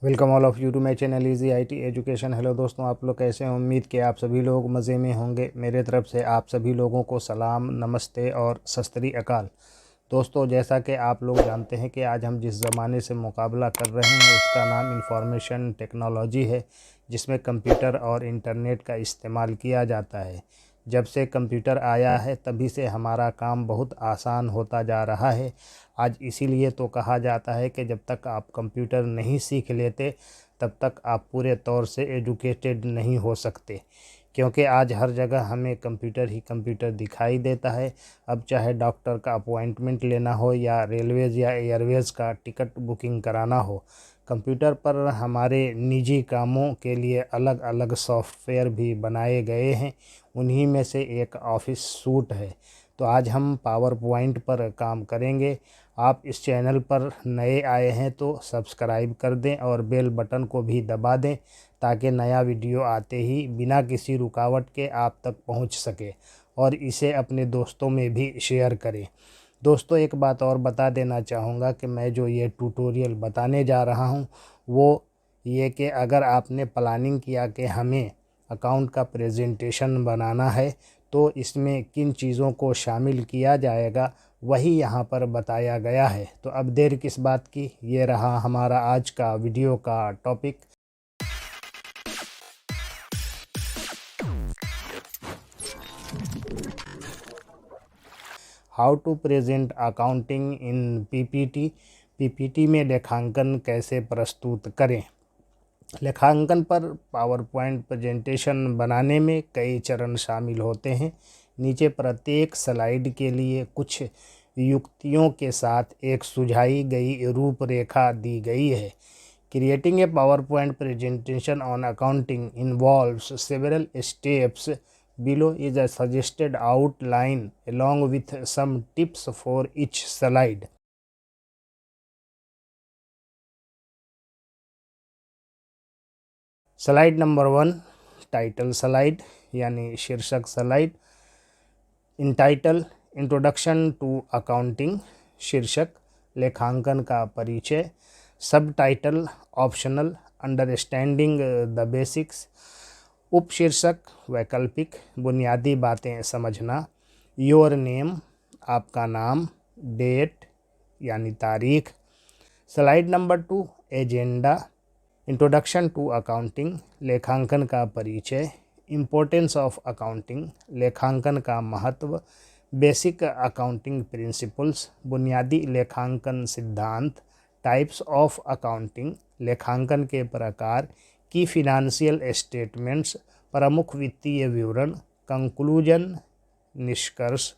Welcome all of you to my channel easy IT education. Hello दोस्तों, आप लोग कैसे हैं? उम्मीद कि आप सभी लोग मज़े में होंगे। मेरे तरफ से आप सभी लोगों को सलाम, नमस्ते और सत श्री अकाल। दोस्तों, जैसा कि आप लोग जानते हैं कि आज हम जिस ज़माने से मुकाबला कर रहे हैं उसका नाम इंफॉर्मेशन टेक्नोलॉजी है, जिसमें कंप्यूटर और इंटरनेट का इस्तेमाल किया जाता है। जब से कंप्यूटर आया है तभी से हमारा काम बहुत आसान होता जा रहा है। आज इसीलिए तो कहा जाता है कि जब तक आप कंप्यूटर नहीं सीख लेते तब तक आप पूरे तौर से एजुकेटेड नहीं हो सकते, क्योंकि आज हर जगह हमें कंप्यूटर ही कंप्यूटर दिखाई देता है। अब चाहे डॉक्टर का अपॉइंटमेंट लेना हो या रेलवेज़ या एयरवेज़ का टिकट बुकिंग कराना हो, कंप्यूटर पर हमारे निजी कामों के लिए अलग अलग सॉफ्टवेयर भी बनाए गए हैं। उन्हीं में से एक ऑफिस सूट है। तो आज हम पावर पॉइंट पर काम करेंगे। आप इस चैनल पर नए आए हैं तो सब्सक्राइब कर दें और बेल बटन को भी दबा दें, ताकि नया वीडियो आते ही बिना किसी रुकावट के आप तक पहुंच सके, और इसे अपने दोस्तों में भी शेयर करें। दोस्तों, एक बात और बता देना चाहूँगा कि मैं जो ये ट्यूटोरियल बताने जा रहा हूँ वो ये कि अगर आपने प्लानिंग किया कि हमें अकाउंट का प्रेजेंटेशन बनाना है तो इसमें किन चीज़ों को शामिल किया जाएगा वही यहाँ पर बताया गया है। तो अब देर किस बात की, ये रहा हमारा आज का वीडियो का topic. How to present accounting in PPT। PPT में लेखांकन कैसे प्रस्तुत करें। लेखांकन पर पावर पॉइंट प्रेजेंटेशन बनाने में कई चरण शामिल होते हैं। नीचे प्रत्येक स्लाइड के लिए कुछ युक्तियों के साथ एक सुझाई गई रूपरेखा दी गई है। Creating a power point presentation on accounting involves several steps. Below is a suggested outline along with some tips for each slide. Slide number 1, title slide यानी शीर्षक स्लाइड। In title, introduction to accounting. शीर्षक, लेखांकन का परिचय। Subtitle, optional, understanding the basics. उपशीर्षक, वैकल्पिक, बुनियादी बातें समझना। योर नेम, आपका नाम। डेट यानी तारीख। Slide number 2, agenda. Introduction to accounting, लेखांकन का परिचय। इम्पोर्टेंस ऑफ अकाउंटिंग, लेखांकन का महत्व। बेसिक अकाउंटिंग प्रिंसिपल्स, बुनियादी लेखांकन सिद्धांत। टाइप्स ऑफ अकाउंटिंग, लेखांकन के प्रकार। की फिनंशियल स्टेटमेंट्स, प्रमुख वित्तीय विवरण। कंक्लूजन, निष्कर्ष।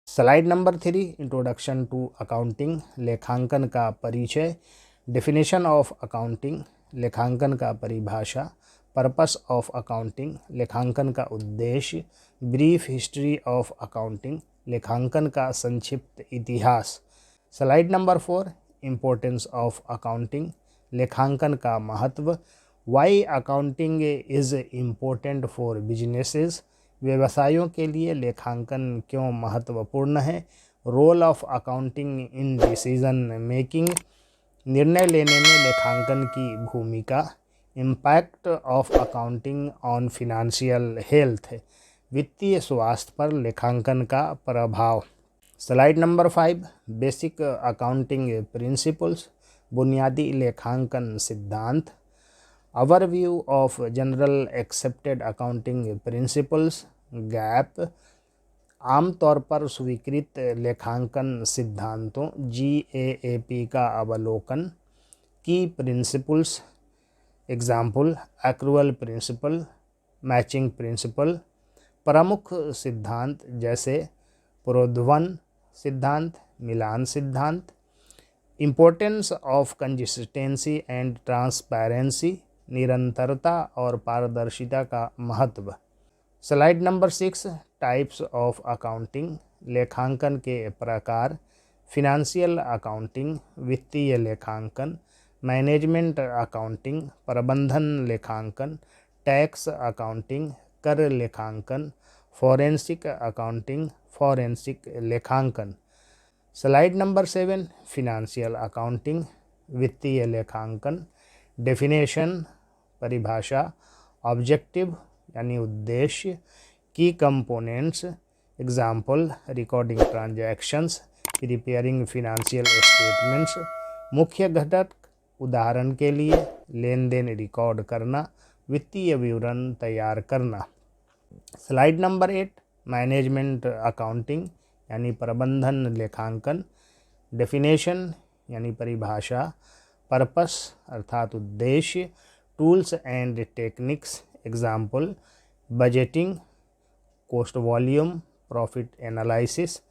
Slide number 3, introduction to accounting, लेखांकन का परिचय। डेफिनेशन ऑफ अकाउंटिंग, लेखांकन का परिभाषा। पर्पस ऑफ अकाउंटिंग, लेखांकन का उद्देश्य। ब्रीफ हिस्ट्री ऑफ अकाउंटिंग, लेखांकन का संक्षिप्त इतिहास। Slide number 4, importance of accounting, लेखांकन का महत्व। Why accounting is important for businesses, व्यवसायों के लिए लेखांकन क्यों महत्वपूर्ण है। Role of accounting in decision making, निर्णय लेने में लेखांकन की भूमिका। Impact of accounting on financial health, वित्तीय स्वास्थ्य पर लेखांकन का प्रभाव। Slide number 5, basic accounting principles, बुनियादी लेखांकन सिद्धांत। Overview of general accepted accounting principles, GAAP. आमतौर पर स्वीकृत लेखांकन सिद्धांतों GAAP का अवलोकन। Key principles, example, accrual principle, matching principle. प्रमुख सिद्धांत जैसे प्रोद्भवन सिद्धांत, मिलान सिद्धांत। Importance of consistency and transparency, निरंतरता और पारदर्शिता का महत्व। Slide number 6, types of accounting, लेखांकन के प्रकार। फिनंशियल अकाउंटिंग, वित्तीय लेखांकन। मैनेजमेंट अकाउंटिंग, प्रबंधन लेखांकन। टैक्स अकाउंटिंग, कर लेखांकन। फॉरेंसिक अकाउंटिंग, फॉरेंसिक लेखांकन। स्लाइड नंबर 7, फिनेंशियल अकाउंटिंग, वित्तीय लेखांकन। डेफिनेशन, परिभाषा। ऑब्जेक्टिव यानी उद्देश्य। की components, example recording transactions, preparing financial statements. मुख्य घटक, उदाहरण के लिए लेन देन रिकॉर्ड करना, वित्तीय विवरण तैयार करना। स्लाइड नंबर 8, मैनेजमेंट अकाउंटिंग यानी प्रबंधन लेखांकन। डेफिनेशन यानी परिभाषा। पर्पस अर्थात उद्देश्य। Tools and techniques, example budgeting, cost volume, profit analysis.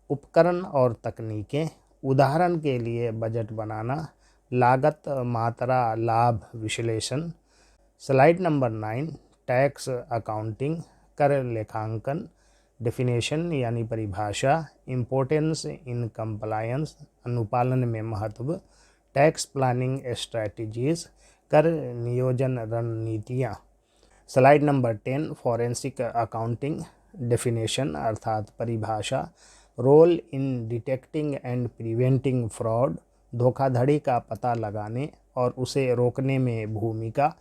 उपकरण और तकनीकें, उदाहरण के लिए बजट बनाना, लागत मात्रा लाभ विश्लेषण। स्लाइड नंबर 9, टैक्स अकाउंटिंग, कर लेखांकन। डेफिनेशन यानी परिभाषा। इम्पोर्टेंस इन कंप्लायंस, अनुपालन में महत्व। टैक्स प्लानिंग स्ट्रैटेजीज, कर नियोजन रणनीतियाँ। Slide number 10, forensic accounting. Definition अर्थात परिभाषा। Role in detecting and preventing fraud, धोखाधड़ी का पता लगाने और उसे रोकने में भूमिका।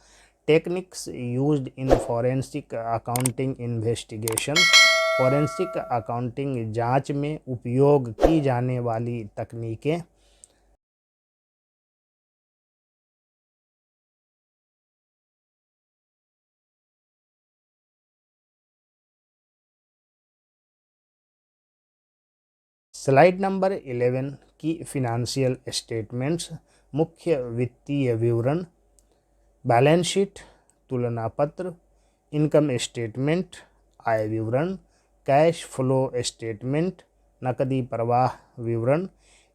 Techniques used in forensic accounting investigation, forensic accounting जांच में उपयोग की जाने वाली तकनीकें। स्लाइड नंबर 11 की फिनेंशियल स्टेटमेंट्स, मुख्य वित्तीय विवरण। बैलेंस शीट, तुलना पत्र, इनकम स्टेटमेंट, आय विवरण, कैश फ्लो स्टेटमेंट, नकदी प्रवाह विवरण।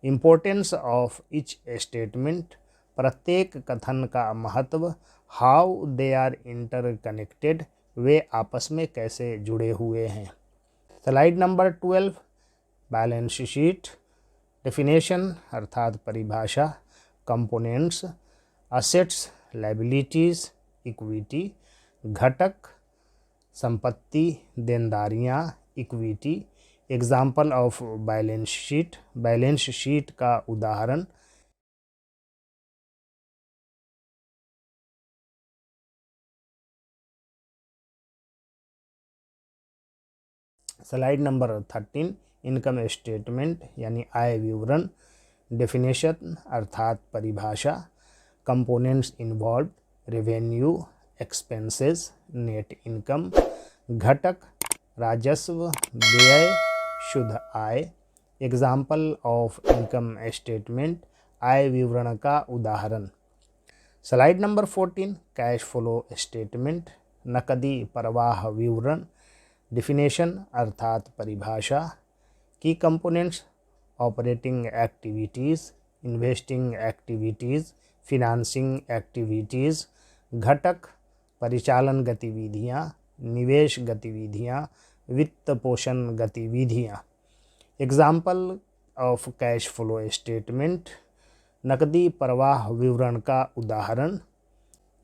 इम्पोर्टेंस ऑफ ईच स्टेटमेंट, प्रत्येक कथन का महत्व। हाउ दे आर इंटरकनेक्टेड, वे आपस में कैसे जुड़े हुए हैं। Slide number 12, balance sheet. Definition अर्थात परिभाषा। Components, assets, liabilities, equity. घटक, संपत्ति, देनदारियाँ, equity. Example of balance sheet, balance sheet का उदाहरण। स्लाइड नंबर 13, इनकम स्टेटमेंट यानी आय विवरण। डेफिनेशन अर्थात परिभाषा। Components involve, revenue, expenses, net income. घटक, राजस्व, व्यय, शुद्ध आय। एग्जाम्पल ऑफ इनकम स्टेटमेंट, आय विवरण का उदाहरण। Slide number 14, cash flow statement, नकदी प्रवाह विवरण। डिफिनेशन अर्थात परिभाषा। की components, operating activities, investing activities, financing activities. घटक, परिचालन गतिविधियाँ, निवेश गतिविधियाँ, वित्त पोषण गतिविधियाँ। Example of cash flow statement, नकदी प्रवाह विवरण का उदाहरण।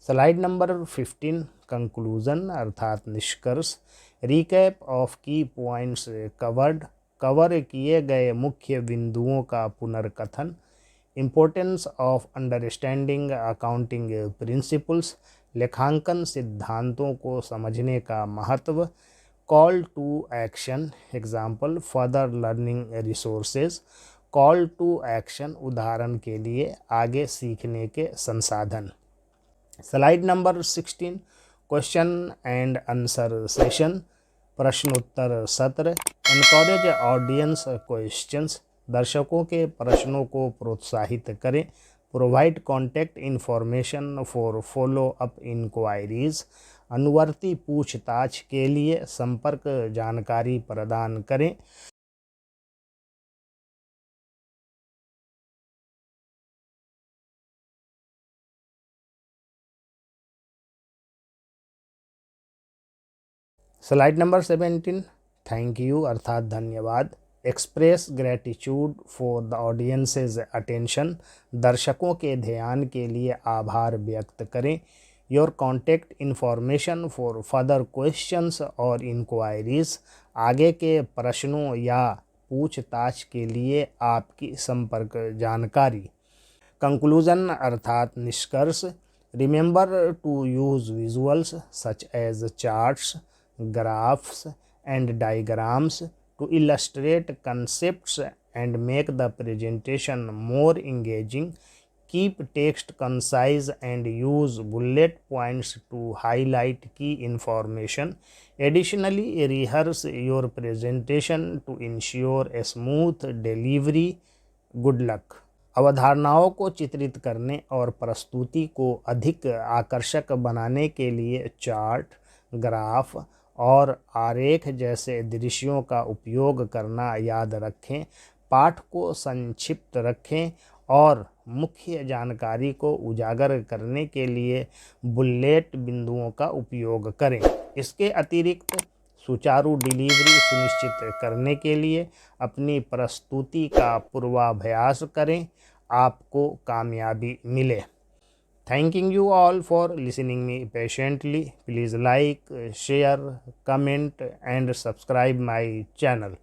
स्लाइड नंबर 15, कंक्लूजन अर्थात निष्कर्ष। Recap of key points covered, cover किए गए मुख्य बिंदुओं का पुनर्कथन। Importance of understanding accounting principles, लेखांकन सिद्धांतों को समझने का महत्व। Call to action, example further learning resources. Call to action, उदाहरण के लिए आगे सीखने के संसाधन। Slide number 16, question and answer session, प्रश्नोत्तर सत्र। एनकरेज ऑडियंस क्वेश्चंस, दर्शकों के प्रश्नों को प्रोत्साहित करें। Provide contact information for follow up inquiries, अनुवर्ती पूछताछ के लिए संपर्क जानकारी प्रदान करें। स्लाइड नंबर 17, थैंक यू अर्थात धन्यवाद। Express gratitude for the audiences attention, दर्शकों के ध्यान के लिए आभार व्यक्त करें। Your contact information for further questions और इंक्वायरीज। आगे के प्रश्नों या पूछताछ के लिए आपकी संपर्क जानकारी। कंक्लूजन अर्थात निष्कर्ष। Remember to use visuals such as charts, graphs and diagrams to illustrate concepts and make the presentation more engaging. Keep text concise and use bullet points to highlight key information. Additionally, rehearse your presentation to ensure a smooth delivery. Good luck. अवधारणाओं को चित्रित करने और प्रस्तुति को अधिक आकर्षक बनाने के लिए चार्ट, ग्राफ और आरेख जैसे दृश्यों का उपयोग करना याद रखें। पाठ को संक्षिप्त रखें और मुख्य जानकारी को उजागर करने के लिए बुलेट बिंदुओं का उपयोग करें। इसके अतिरिक्त सुचारू डिलीवरी सुनिश्चित करने के लिए अपनी प्रस्तुति का पूर्वाभ्यास करें। आपको कामयाबी मिले। Thanking you all for listening me patiently. Please like, share, comment and subscribe my channel.